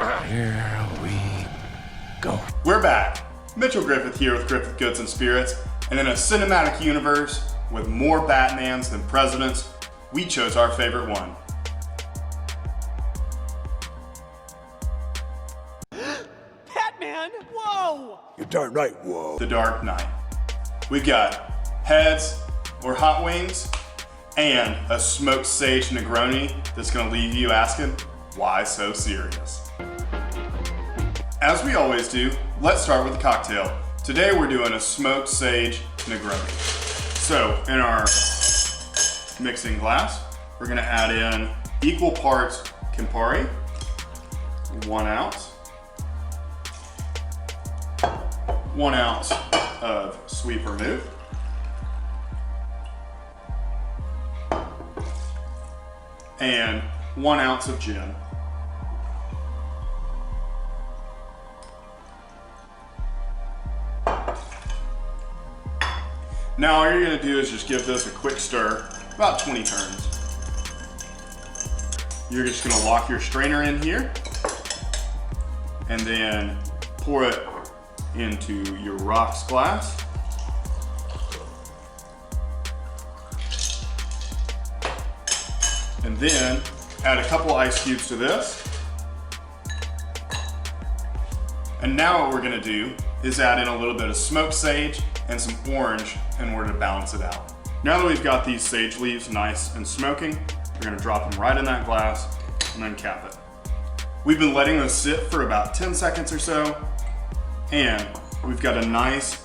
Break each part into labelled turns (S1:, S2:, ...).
S1: Here we go.
S2: We're back. Mitchell Griffith here with Griffith Goods and Spirits, and in a cinematic universe with more Batmans than presidents, we chose our favorite one.
S3: Batman, whoa!
S1: You're darn right, whoa.
S2: The Dark Knight. We've got heads or hot wings and a smoked sage Negroni that's gonna leave you asking, why so serious? As we always do, let's start with the cocktail. Today we're doing a smoked sage Negroni. So in our mixing glass, we're gonna add in equal parts Campari, 1 ounce, 1 ounce of Sweet Vermouth, and 1 ounce of gin. Now all you're gonna do is just give this a quick stir, about 20 turns. You're just gonna lock your strainer in here and then pour it into your rocks glass. And then add a couple ice cubes to this. And now what we're gonna do is add in a little bit of smoked sage and some orange in order to balance it out. Now that we've got these sage leaves nice and smoking, we're gonna drop them right in that glass and then cap it. We've been letting those sit for about 10 seconds or so, and we've got a nice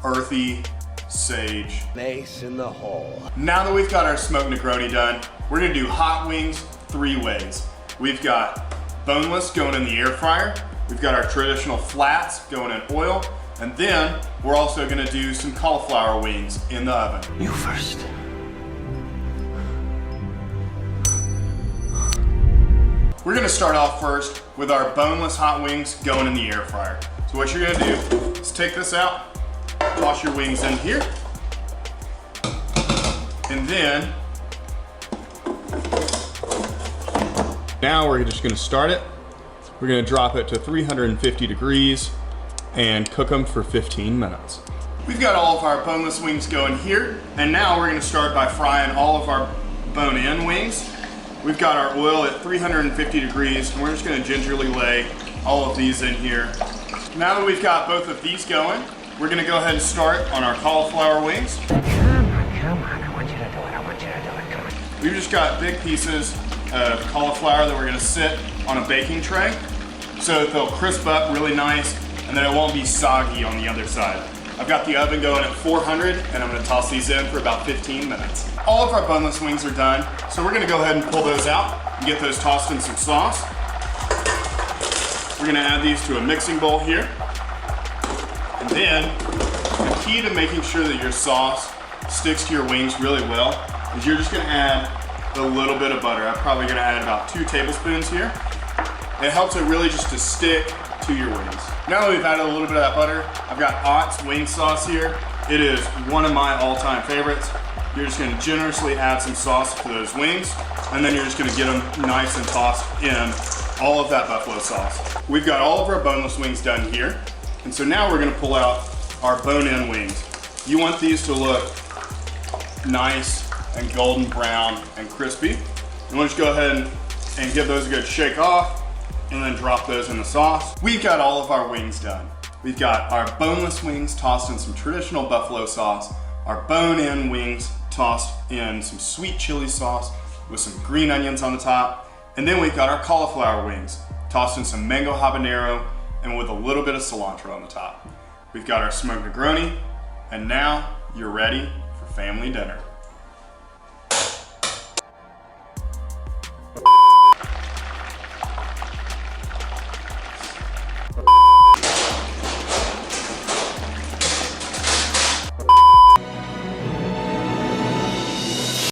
S2: earthy sage.
S1: Nice in the hole.
S2: Now that we've got our smoked Negroni done, we're gonna do hot wings 3 ways. We've got boneless going in the air fryer, we've got our traditional flats going in oil, and then we're also gonna do some cauliflower wings in the oven.
S1: You first.
S2: We're gonna start off first with our boneless hot wings going in the air fryer. So what you're gonna do is take this out, toss your wings in here, and then now we're just gonna start it. We're gonna drop it to 350 degrees and cook them for 15 minutes. We've got all of our boneless wings going here, and now we're gonna start by frying all of our bone-in wings. We've got our oil at 350 degrees, and we're just gonna gingerly lay all of these in here. Now that we've got both of these going, we're gonna go ahead and start on our cauliflower wings.
S4: Come on, I want you to do it, come on.
S2: We've just got big pieces of cauliflower that we're gonna sit on a baking tray so that they'll crisp up really nice and then it won't be soggy on the other side. I've got the oven going at 400 and I'm gonna toss these in for about 15 minutes. All of our boneless wings are done, so we're gonna go ahead and pull those out and get those tossed in some sauce. We're gonna add these to a mixing bowl here. And then, the key to making sure that your sauce sticks to your wings really well is you're just gonna add a little bit of butter. I'm probably gonna add about 2 tablespoons here. It helps it really just to stick to your wings. Now that we've added a little bit of that butter, I've got Ott's wing sauce here. It is one of my all-time favorites. You're just gonna generously add some sauce to those wings, and then you're just gonna get them nice and tossed in all of that buffalo sauce. We've got all of our boneless wings done here, and so now we're gonna pull out our bone-in wings. You want these to look nice and golden brown and crispy. You want to just go ahead and give those a good shake off, and then drop those in the sauce. We've got all of our wings done. We've got our boneless wings tossed in some traditional buffalo sauce, our bone-in wings tossed in some sweet chili sauce with some green onions on the top, and then we've got our cauliflower wings tossed in some mango habanero and with a little bit of cilantro on the top. We've got our smoked Negroni, and now you're ready for family dinner.